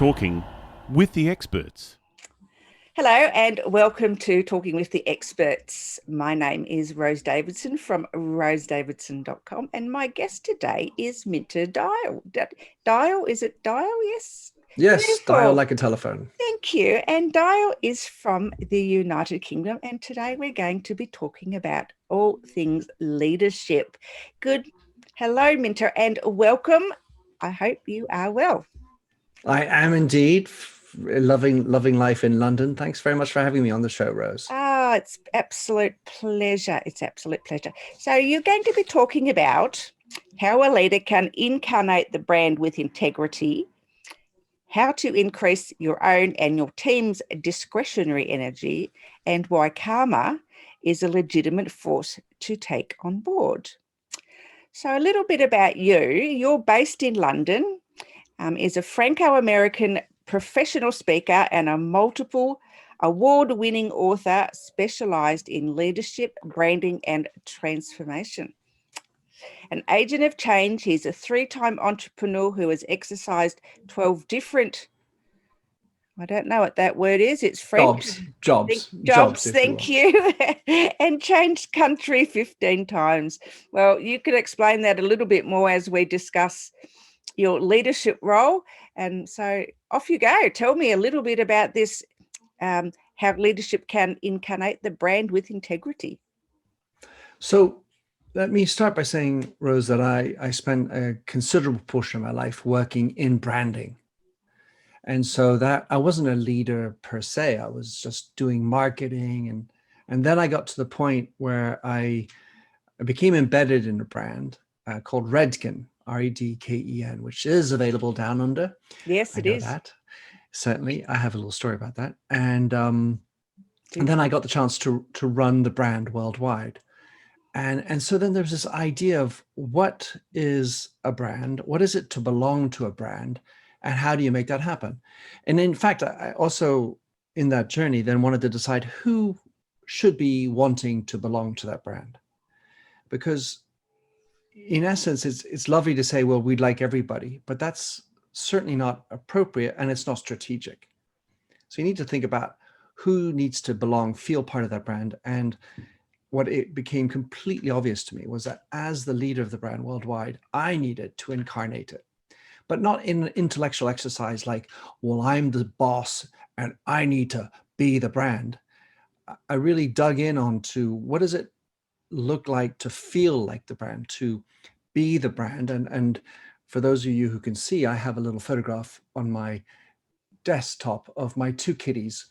Talking with the experts. Hello and welcome to Talking with the Experts. My name is Rose Davidson from rosedavidson.com and my guest today is Minter Dial. Dial, is it Dial? Yes. Yes, Beautiful. dial like a telephone. Thank you. And Dial is from the United Kingdom, and today we're going to be talking about all things leadership. Good. Hello, Minter, and welcome. I hope you are well. I am indeed loving life in London. Thanks very much for having me on the show, Rose. Oh, it's absolute pleasure. It's absolute pleasure. So you're going to be talking about how a leader can incarnate the brand with integrity, how to increase your own and your team's discretionary energy, and why karma is a legitimate force to take on board. So a little bit about you. You're based in London, is a Franco-American professional speaker and a multiple award-winning author specialised in leadership, branding and transformation. An agent of change, he's a three-time entrepreneur who has exercised 12 different, I don't know what that word is, it's French. Jobs, Thank you. And changed country 15 times. Well, you could explain that a little bit more as we discuss your leadership role. And so off you go. Tell me a little bit about this, how leadership can incarnate the brand with integrity. So let me start by saying, Rose, that I spent a considerable portion of my life working in branding. And so that I wasn't a leader per se. I was just doing marketing. And then I got to the point where I became embedded in a brand called Redken, Redken, which is available down under. Yes, it is. That. Certainly. I have a little story about that. And then I got the chance to run the brand worldwide. And so then there's this idea of what is a brand? What is it to belong to a brand? And how do you make that happen? And in fact, I also, in that journey, then wanted to decide who should be wanting to belong to that brand. Because in essence, it's lovely to say, well, we'd like everybody, but that's certainly not appropriate and it's not strategic. So you need to think about who needs to belong, feel part of that brand. And what it became completely obvious to me was that as the leader of the brand worldwide, I needed to incarnate it. But not in an intellectual exercise like, well, I'm the boss and I need to be the brand. I really dug in onto what does it look like to feel like the brand, to be the brand. And for those of you who can see, I have a little photograph on my desktop of my two kitties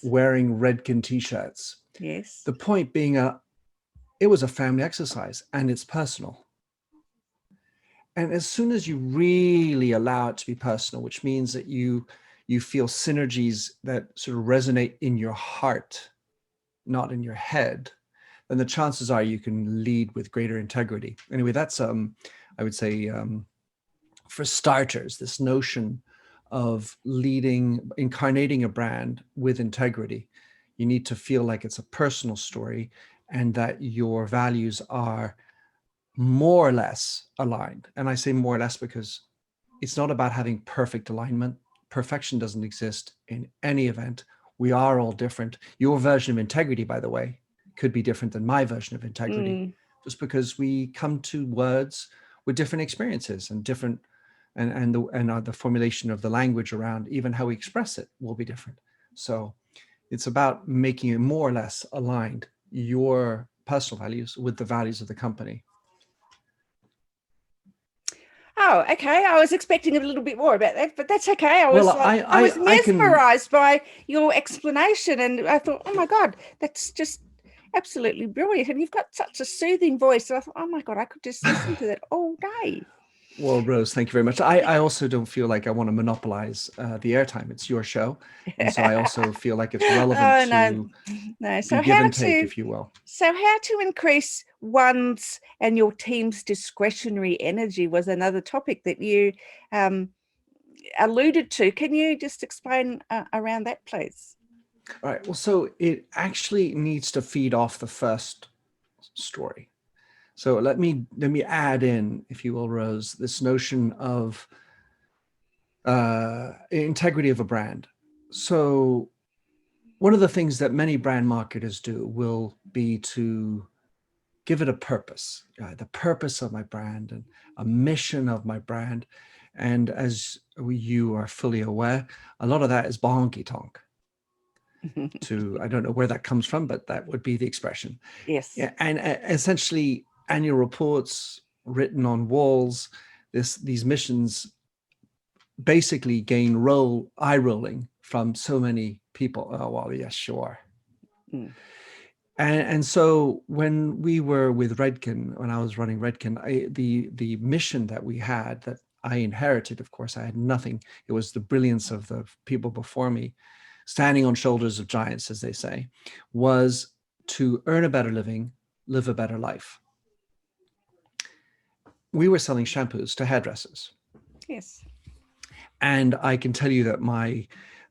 wearing Redken t-shirts. Yes. The point being it was a family exercise and it's personal. And as soon as you really allow it to be personal, which means that you feel synergies that sort of resonate in your heart, not in your head, then the chances are you can lead with greater integrity. Anyway, that's, I would say, for starters, this notion of incarnating a brand with integrity. You need to feel like it's a personal story and that your values are more or less aligned. And I say more or less because it's not about having perfect alignment. Perfection doesn't exist in any event. We are all different. Your version of integrity, by the way, could be different than my version of integrity, just because we come to words with different experiences and different, and the formulation of the language around even how we express it will be different. So it's about making it more or less aligned, your personal values with the values of the company. Oh, okay. I was expecting a little bit more about that, but that's okay. I was mesmerized by your explanation, and I thought, oh my God, that's just absolutely brilliant. And you've got such a soothing voice. And I thought, oh my God, I could just listen to that all day. Well, Rose, thank you very much. I also don't feel like I want to monopolize the airtime. It's your show. And so I also feel like it's relevant to So give and take, if you will. So how to increase one's and your team's discretionary energy was another topic that you alluded to. Can you just explain around that, please? All right. Well, so it actually needs to feed off the first story. So let me add in, if you will, Rose, this notion of integrity of a brand. So one of the things that many brand marketers do will be to give it a purpose, the purpose of my brand and a mission of my brand. And as you are fully aware, a lot of that is honky tonk. I don't know where that comes from, but that would be the expression. Yes. Yeah, and essentially annual reports written on walls, these missions basically gain eye rolling from so many people. Oh, well, yes, sure. Mm. And so when we were with Redken, when I was running Redken, the mission that we had, that I inherited, of course, I had nothing. It was the brilliance of the people before me, standing on shoulders of giants, as they say, was to earn a better living, live a better life. We were selling shampoos to hairdressers. Yes. And I can tell you that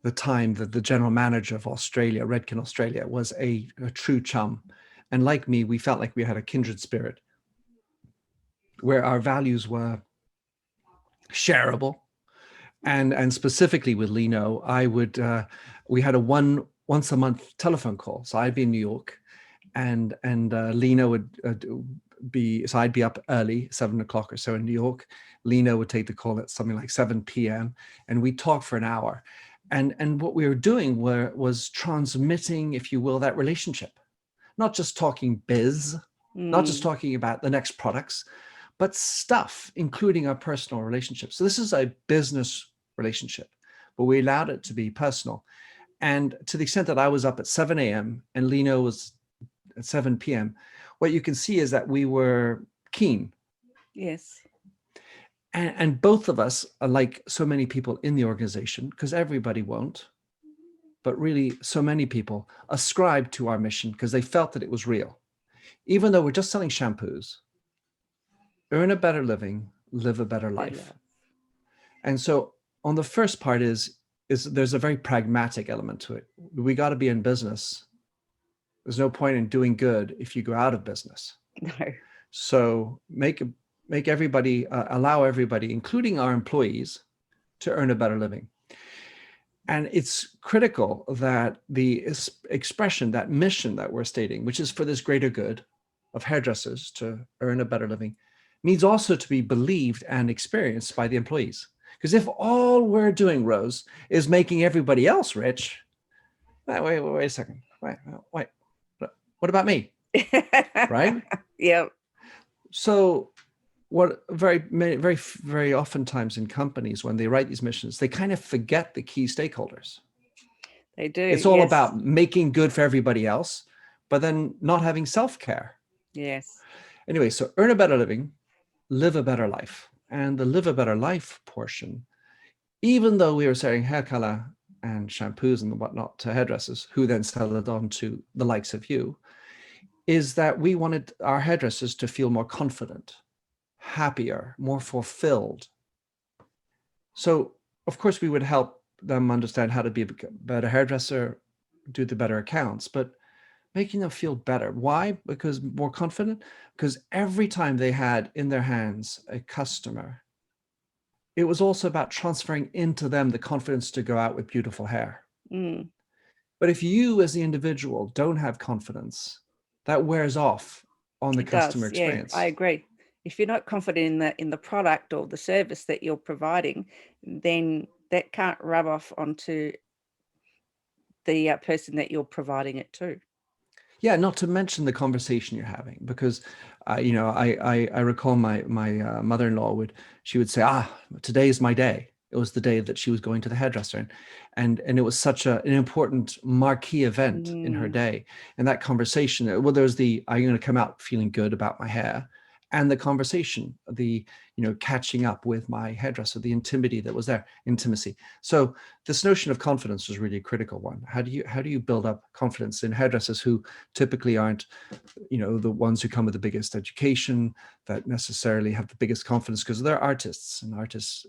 the time that the general manager of Australia, Redken Australia, was a true chum. And like me, we felt like we had a kindred spirit where our values were shareable. And specifically with Lino, we had a once a month telephone call. So I'd be in New York and Lino would so I'd be up early, 7 o'clock or so in New York. Lino would take the call at something like 7 p.m. and we'd talk for an hour. And what we were doing was transmitting, if you will, that relationship, not just talking biz, not just talking about the next products, but stuff, including our personal relationships. So this is a business relationship, but we allowed it to be personal. And to the extent that I was up at 7 a.m. and Lino was at 7 p.m., what you can see is that we were keen. Yes. And both of us, are like so many people in the organization, because everybody won't, but really so many people ascribed to our mission because they felt that it was real. Even though we're just selling shampoos, earn a better living, live a better life. And so on the first part is there's a very pragmatic element to it. We got to be in business. There's no point in doing good if you go out of business. No. So make everybody, allow everybody, including our employees, to earn a better living. And it's critical that the expression, that mission that we're stating, which is for this greater good of hairdressers to earn a better living, needs also to be believed and experienced by the employees. Because if all we're doing, Rose, is making everybody else rich, wait a second. Wait. What about me? Right? Yep. So what very oftentimes in companies, when they write these missions, they kind of forget the key stakeholders. They do. It's all about making good for everybody else, but then not having self-care. Yes. Anyway, so earn a better living, live a better life. And the live a better life portion, even though we were selling hair color and shampoos and whatnot to hairdressers, who then sell it on to the likes of you, is that we wanted our hairdressers to feel more confident, happier, more fulfilled. So, of course, we would help them understand how to be a better hairdresser, do the better accounts, but making them feel better. Why? Because more confident? Because every time they had in their hands a customer, it was also about transferring into them the confidence to go out with beautiful hair. Mm. But if you as the individual don't have confidence, that wears off on the customer experience. Yeah, I agree. If you're not confident in the product or the service that you're providing, then that can't rub off onto the person that you're providing it to. Yeah, not to mention the conversation you're having, because I recall my mother-in-law she would say, today is my day. It was the day that she was going to the hairdresser, and it was such an important marquee event in her day. And that conversation, well, there's I'm going to come out feeling good about my hair, and the conversation, catching up with my hairdresser, the intimacy that was there, intimacy. So this notion of confidence was really a critical one. How do you build up confidence in hairdressers who typically aren't, the ones who come with the biggest education, that necessarily have the biggest confidence, because they're artists, and artists,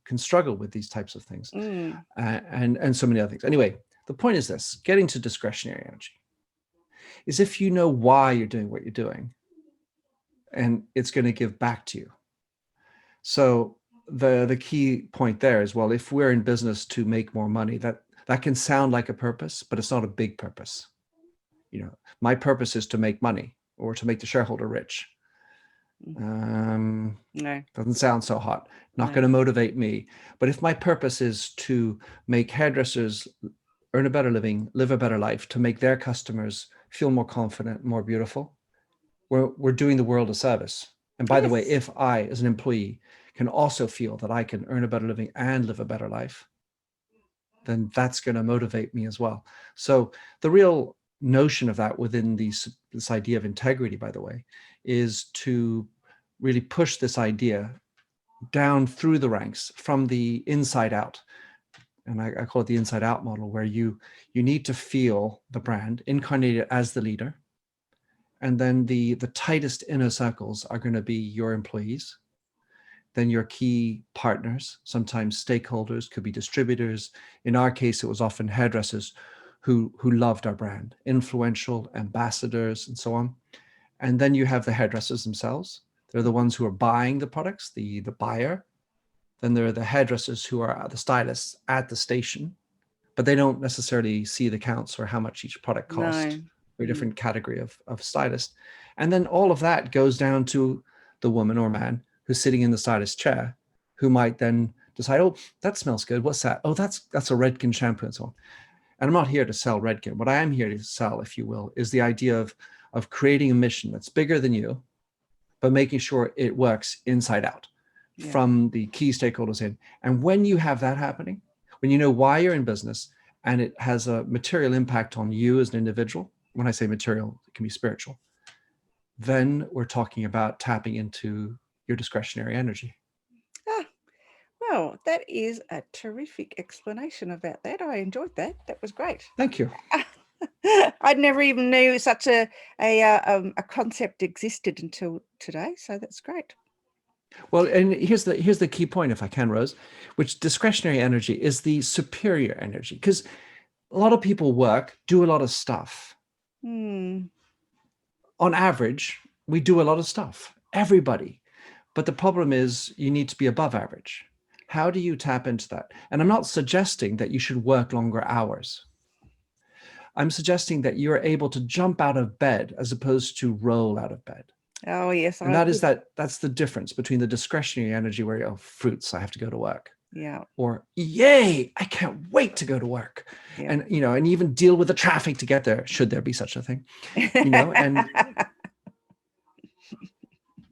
can struggle with these types of things, and so many other things. Anyway, the point is this: getting to discretionary energy is if you know why you're doing what you're doing, and it's going to give back to you. So the key point there is, well, if we're in business to make more money, that can sound like a purpose, but it's not a big purpose. My purpose is to make money or to make the shareholder rich. No. Doesn't sound so hot. Not No. going to motivate me. But if my purpose is to make hairdressers earn a better living, live a better life, to make their customers feel more confident, more beautiful, we're doing the world a service. And by the way, if I, as an employee, can also feel that I can earn a better living and live a better life, then that's going to motivate me as well. So the real notion of that within this idea of integrity, by the way, is to really push this idea down through the ranks from the inside out. And I call it the inside out model, where you need to feel the brand incarnated as the leader. And then the tightest inner circles are going to be your employees, then your key partners, sometimes stakeholders, could be distributors. In our case, it was often hairdressers who loved our brand, influential ambassadors, and so on. And then you have the hairdressers themselves. They're the ones who are buying the products, the buyer. Then there are the hairdressers who are the stylists at the station, but they don't necessarily see the counts or how much each product costs. No. Very different category of stylist. And then all of that goes down to the woman or man who's sitting in the stylist chair, who might then decide, oh, that smells good. What's that? Oh, that's a Redken shampoo and so on. And I'm not here to sell Redken. What I am here to sell, if you will, is the idea of creating a mission that's bigger than you, but making sure it works inside out from the key stakeholders in. And when you have that happening, when you know why you're in business and it has a material impact on you as an individual, when I say material, it can be spiritual, then we're talking about tapping into your discretionary energy. Well, that is a terrific explanation about that. I enjoyed that. That was great. Thank you. I never even knew such a concept existed until today. So that's great. Well, and here's the key point, if I can, Rose, which discretionary energy is the superior energy, because a lot of people do a lot of stuff. On average, we do a lot of stuff, everybody. But the problem is you need to be above average. How do you tap into that? And I'm not suggesting that you should work longer hours. I'm suggesting that you're able to jump out of bed as opposed to roll out of bed. Oh, yes. And that's the difference between the discretionary energy where, oh, fruits, I have to go to work. Yeah. Or, yay, I can't wait to go to work. Yeah. And, and even deal with the traffic to get there, should there be such a thing, and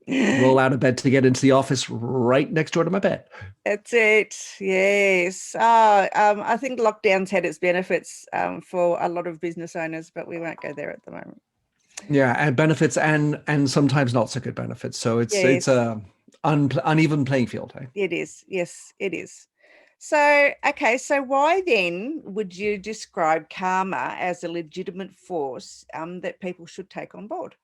roll out of bed to get into the office right next door to my bed. That's it. Yes. I think lockdown's had its benefits for a lot of business owners, but we won't go there at the moment. Yeah, and benefits and sometimes not so good benefits. So it's a uneven playing field. Eh? It is. Yes, it is. So, okay. So why then would you describe karma as a legitimate force that people should take on board?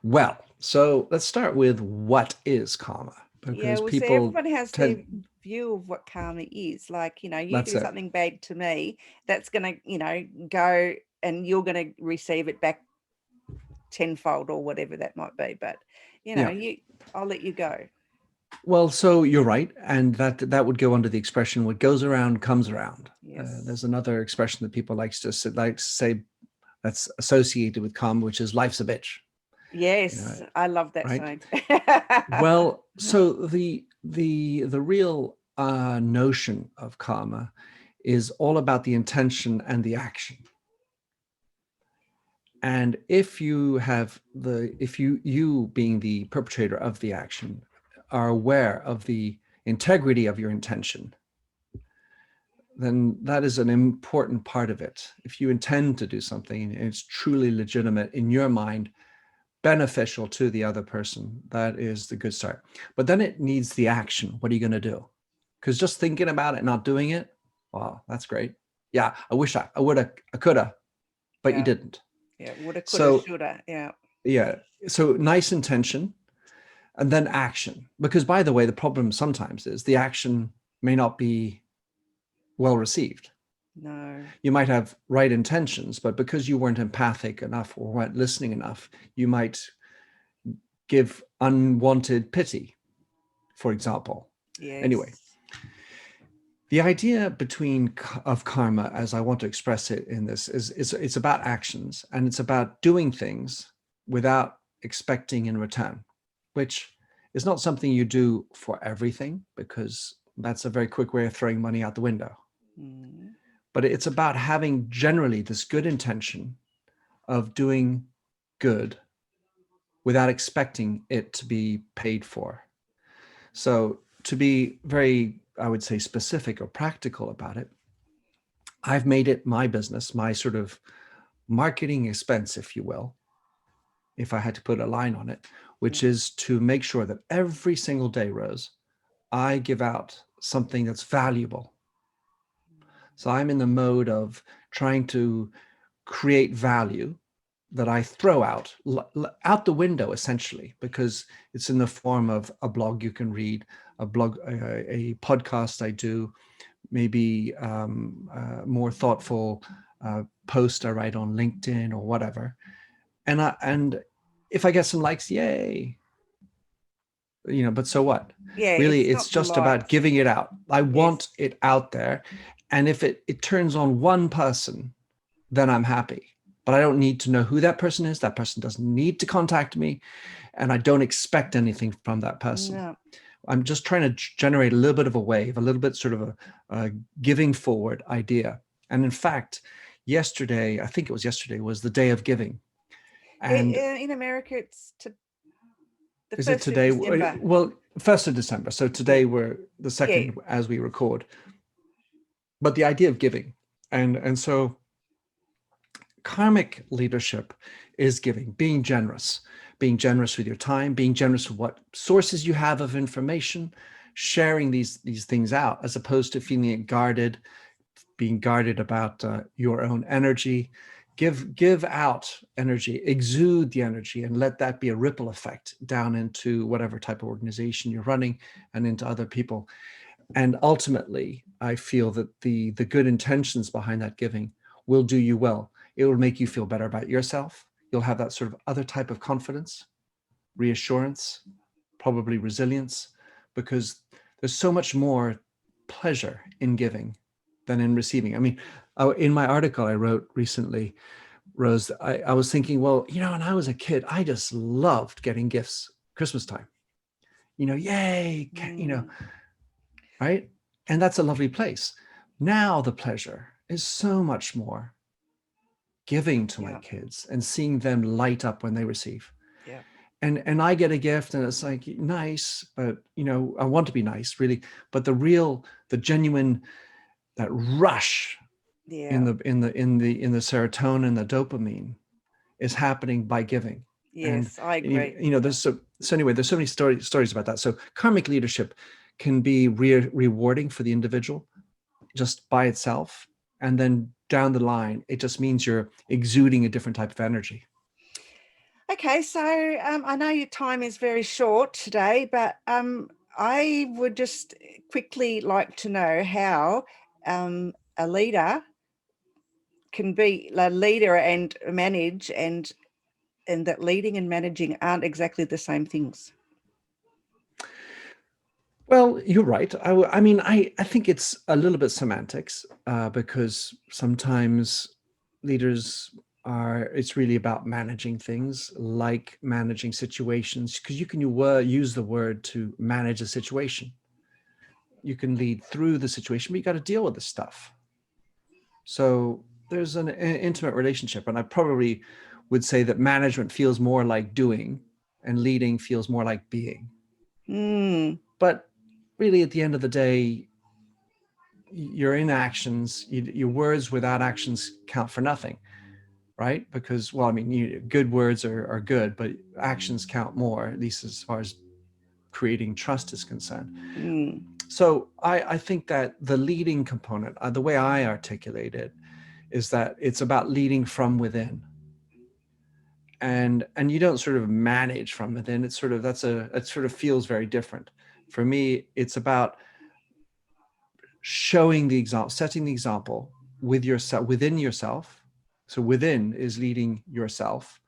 Well, so let's start with what is karma. Because people everyone has their view of what karma is. Like, you do something bad to me, that's going to, go and you're going to receive it back tenfold or whatever that might be. But, I'll let you go. Well, so you're right. And that would go under the expression, what goes around comes around. Yes. There's another expression that people like to say that's associated with karma, which is life's a bitch. Yes, I love that right? saying. Well, so the real notion of karma is all about the intention and the action. And if you being the perpetrator of the action are aware of the integrity of your intention, then that is an important part of it. If you intend to do something and it's truly legitimate in your mind, beneficial to the other person, that is the good start. But then it needs the action. What are you going to do? Because just thinking about it, not doing it, wow, that's great. Yeah, I wish I woulda, I coulda, but you didn't. Yeah, woulda, coulda, shoulda. Yeah. Yeah. So nice intention and then action. Because by the way, the problem sometimes is the action may not be well received. No. You might have right intentions, but because you weren't empathic enough or weren't listening enough, you might give unwanted pity. for example. Yes. Anyway, the idea of karma, as I want to express it in this, is it's about actions, and it's about doing things without expecting in return, which is not something you do for everything, because that's a very quick way of throwing money out the window. Mm. But it's about having generally this good intention of doing good without expecting it to be paid for. So to be very, I would say, specific or practical about it, I've made it my business, my sort of marketing expense, if you will, if I had to put a line on it, which is to make sure that every single day, Rose, I give out something that's valuable. So I'm in the mode of trying to create value that I throw out the window, essentially, because it's in the form of a blog you can read, a podcast I do, maybe more thoughtful post I write on LinkedIn or whatever. And if I get some likes, yay. But so what? Yeah, really, it's just about giving it out. I want it out there. And if it turns on one person, then I'm happy. But I don't need to know who that person is. That person doesn't need to contact me. And I don't expect anything from that person. No. I'm just trying to generate a little bit of a wave, a little bit sort of a giving forward idea. And in fact, yesterday, I think it was yesterday, was the day of giving. And in America, it's the is it 1st today? of December. Well, 1st of December. So today we're the 2nd as we record. But the idea of giving. And so karmic leadership is giving, being generous with your time, being generous with what sources you have of information, sharing these things out, as opposed to feeling guarded, being guarded about your own energy. Give out energy, exude the energy, and let that be a ripple effect down into whatever type of organization you're running and into other people. And ultimately, I feel that the good intentions behind that giving will do you well. It will make you feel better about yourself. You'll have that sort of other type of confidence, reassurance, probably resilience, because there's so much more pleasure in giving than in receiving. I mean, in my article I wrote recently, Rose, I was thinking, well, when I was a kid, I just loved getting gifts Christmas time. Yay, right? And that's a lovely place. Now the pleasure is so much more giving to my kids and seeing them light up when they receive. Yeah. And I get a gift and it's like, nice, but I want to be nice, really. But the genuine, that rush in the serotonin, the dopamine is happening by giving. Yes, I agree. There's so anyway, there's so many stories about that. So karmic leadership can be rewarding for the individual just by itself. And then down the line, it just means you're exuding a different type of energy. Okay, so I know your time is very short today, but I would just quickly like to know how a leader can be a leader and manage, and that leading and managing aren't exactly the same things. Well, you're right. I mean, I think it's a little bit semantics because sometimes leaders it's really about managing things, like managing situations, because you can use the word to manage a situation. You can lead through the situation, but you got to deal with the stuff. So there's an intimate relationship. And I probably would say that management feels more like doing and leading feels more like being. But really, at the end of the day, your inactions, your words without actions count for nothing, right? Because, well, I mean, good words are good, but actions count more, at least as far as creating trust is concerned. So I think that the leading component, the way I articulate it, is that it's about leading from within. And you don't sort of manage from within. It's sort of, it sort of feels very different. For me, it's about showing the example, setting the example with yourself, within yourself. So within is leading yourself.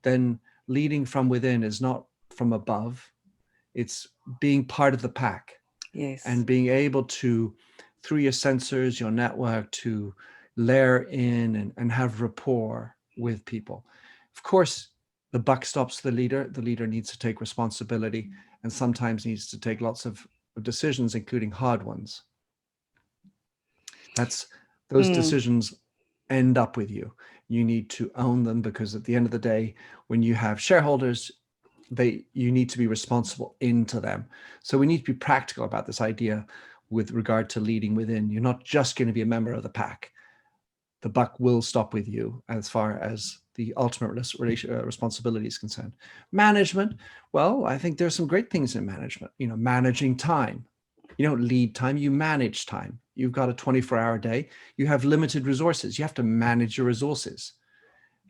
Then leading from within is not from above. It's being part of the pack. Yes. And being able to, through your sensors, your network, to layer in and have rapport with people. Of course, the buck stops the leader. The leader needs to take responsibility and sometimes needs to take lots of decisions, including hard ones. Those decisions end up with you. You need to own them, because at the end of the day, when you have shareholders, you need to be responsible into them. So we need to be practical about this idea with regard to leading within. You're not just going to be a member of the pack. The buck will stop with you as far as the ultimate responsibility is concerned. Management, well, I think there's some great things in management. Managing time. You don't lead time, you manage time. You've got a 24-hour day. You have limited resources. You have to manage your resources.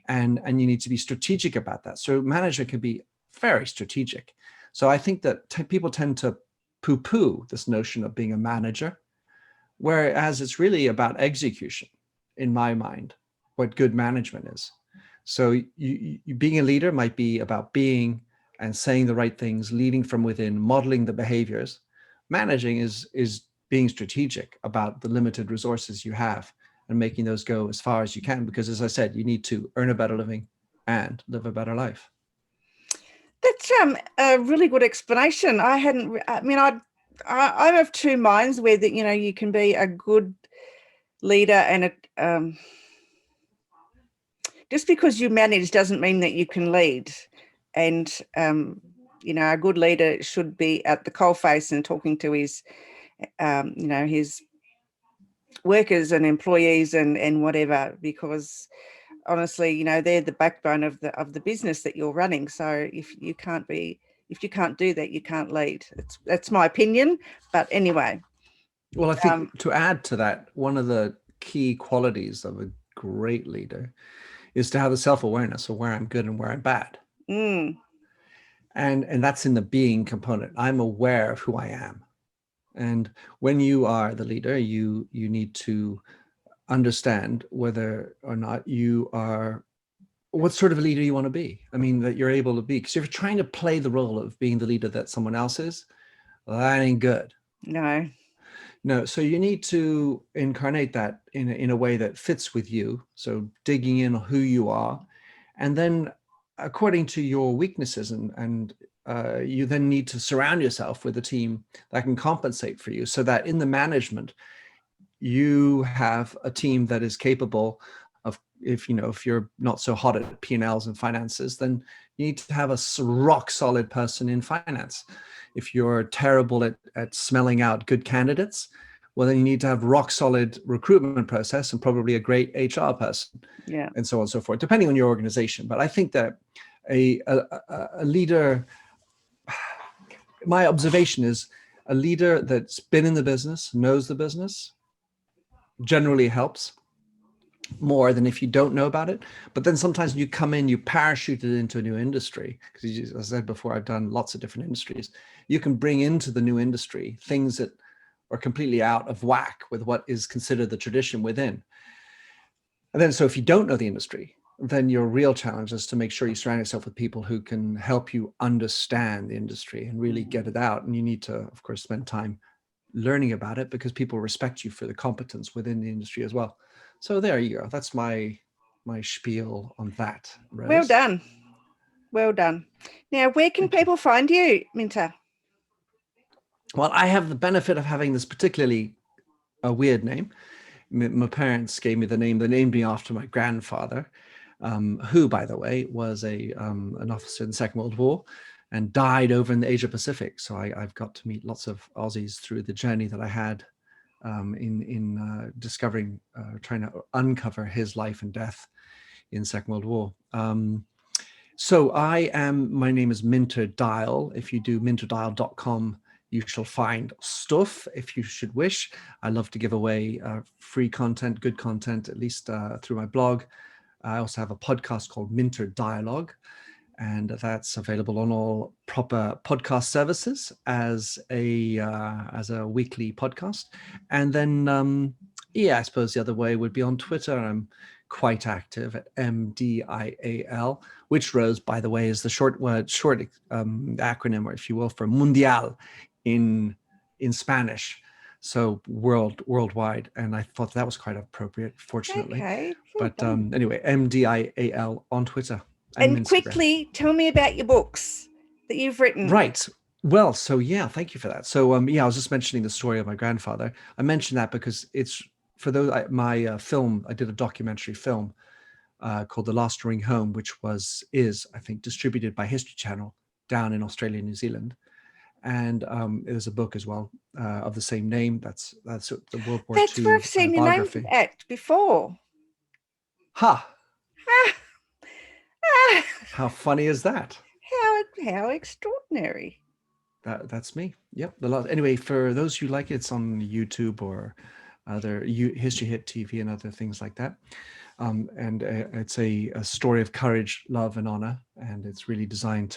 And you need to be strategic about that. So manager can be very strategic. So I think that people tend to poo-poo this notion of being a manager, whereas it's really about execution, in my mind, what good management is. So you being a leader might be about being and saying the right things, leading from within, modeling the behaviors. Managing is being strategic about the limited resources you have and making those go as far as you can, because as I said, you need to earn a better living and live a better life. That's a really good explanation. I'm of two minds where that, you can be a good leader and just because you manage doesn't mean that you can lead. And, a good leader should be at the coalface and talking to his, his workers and employees and whatever, because honestly, they're the backbone of the business that you're running. So if you can't do that, you can't lead. That's my opinion. But anyway. Well, I think to add to that, one of the key qualities of a great leader is to have the self-awareness of where I'm good and where I'm bad. And that's in the being component. I'm aware of who I am. And when you are the leader, you need to understand whether or not you are, what sort of a leader you want to be. I mean, that you're able to be. Because if you're trying to play the role of being the leader that someone else is, well, that ain't good. No. So you need to incarnate that in a way that fits with you. So digging in on who you are, and then according to your weaknesses, and you then need to surround yourself with a team that can compensate for you, so that in the management, you have a team that is capable of, if you're not so hot at P&Ls and finances, then you need to have a rock solid person in finance. If you're terrible at smelling out good candidates, well, then you need to have rock solid recruitment process and probably a great HR person, and so on and so forth, depending on your organization. But I think that a leader, my observation is a leader that's been in the business, knows the business, generally helps more than if you don't know about it. But then sometimes you come in, you parachuted into a new industry, because as I said before, I've done lots of different industries. You can bring into the new industry things that are completely out of whack with what is considered the tradition within. And then, so if you don't know the industry, then your real challenge is to make sure you surround yourself with people who can help you understand the industry and really get it out. And you need to, of course, spend time learning about it, because people respect you for the competence within the industry as well. So there you go. That's my spiel on that, Rose. Well done. Now, where can people find you, Minter? Well, I have the benefit of having this particularly weird name. My parents gave me the name. They named me after my grandfather, who, by the way, was an officer in the Second World War and died over in the Asia Pacific. So I've got to meet lots of Aussies through the journey that I had in discovering, trying to uncover his life and death in the Second World War. So my name is Minter Dial. If you do minterdial.com, you shall find stuff if you should wish. I love to give away free content, good content, at least through my blog. I also have a podcast called Minter Dialogue, and that's available on all proper podcast services as a weekly podcast. And then, I suppose the other way would be on Twitter. I'm quite active at MDIAL, which, Rose, by the way, is the short acronym, or if you will, for Mundial in Spanish. So worldwide. And I thought that was quite appropriate, fortunately. Okay. But anyway, MDIAL on Twitter. And Instagram. quickly, tell me about your books that you've written. Right. Well, so yeah, thank you for that. So yeah, I was just mentioning the story of my grandfather. I mentioned that because it's for those my film. I did a documentary film called The Last Ring Home, which is I think distributed by History Channel down in Australia and New Zealand, and there's a book as well of the same name. That's the World War That's II where I've seen your name biography. at before. Ha! Ah, How funny is that? how extraordinary. That's me. Yep. Anyway, for those who like it, it's on YouTube or other History Hit TV and other things like that. And it's a story of courage, love, and honor, and it's really designed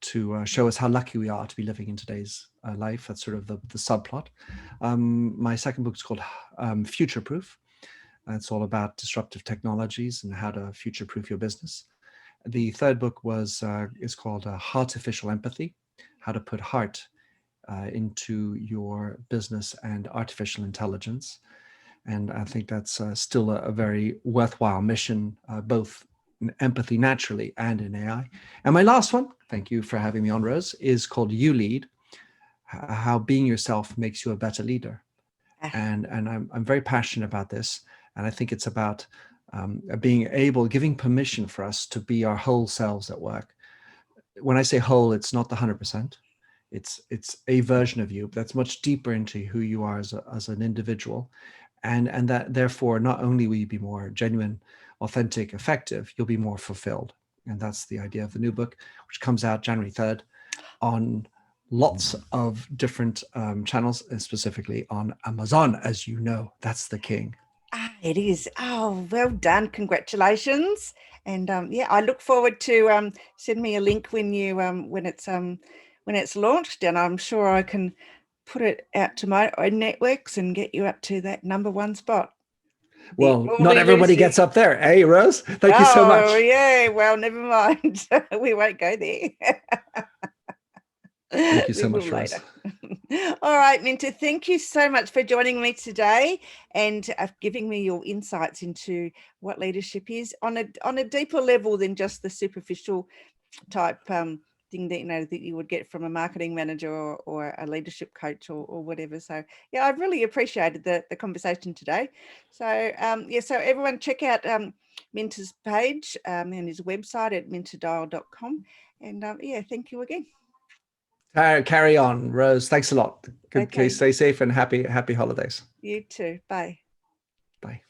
to show us how lucky we are to be living in today's life. That's sort of the subplot. My second book is called Futureproof. It's all about disruptive technologies and how to future-proof your business. The third book is called Heartificial Empathy, how to put heart into your business and artificial intelligence. And I think that's still a very worthwhile mission, both in empathy naturally and in AI. And my last one, thank you for having me on, Rose, is called You Lead, how being yourself makes you a better leader. And I'm very passionate about this. And I think it's about giving permission for us to be our whole selves at work. When I say whole, it's not the 100%. It's a version of you that's much deeper into who you are as an individual. And that therefore, not only will you be more genuine, authentic, effective, you'll be more fulfilled. And that's the idea of the new book, which comes out January 3rd on lots of different channels, and specifically on Amazon, as you know, that's the king. It is. Oh, well done. Congratulations. And yeah, I look forward to send me a link when it's launched, and I'm sure I can put it out to my own networks and get you up to that #1 spot. Well, not everybody gets up there. Hey, Rose, thank you so much. Oh, yeah. Well, never mind. We won't go there. Thank you so much, Rose. All right, Minter, thank you so much for joining me today and giving me your insights into what leadership is on a deeper level than just the superficial type thing that that you would get from a marketing manager or a leadership coach or whatever. So yeah, I really appreciated the conversation today. So so everyone check out Minter's page and his website at minterdial.com. And yeah, thank you again. Carry on, Rose. Thanks a lot. Good Okay. Stay safe and happy holidays. You too. Bye. Bye.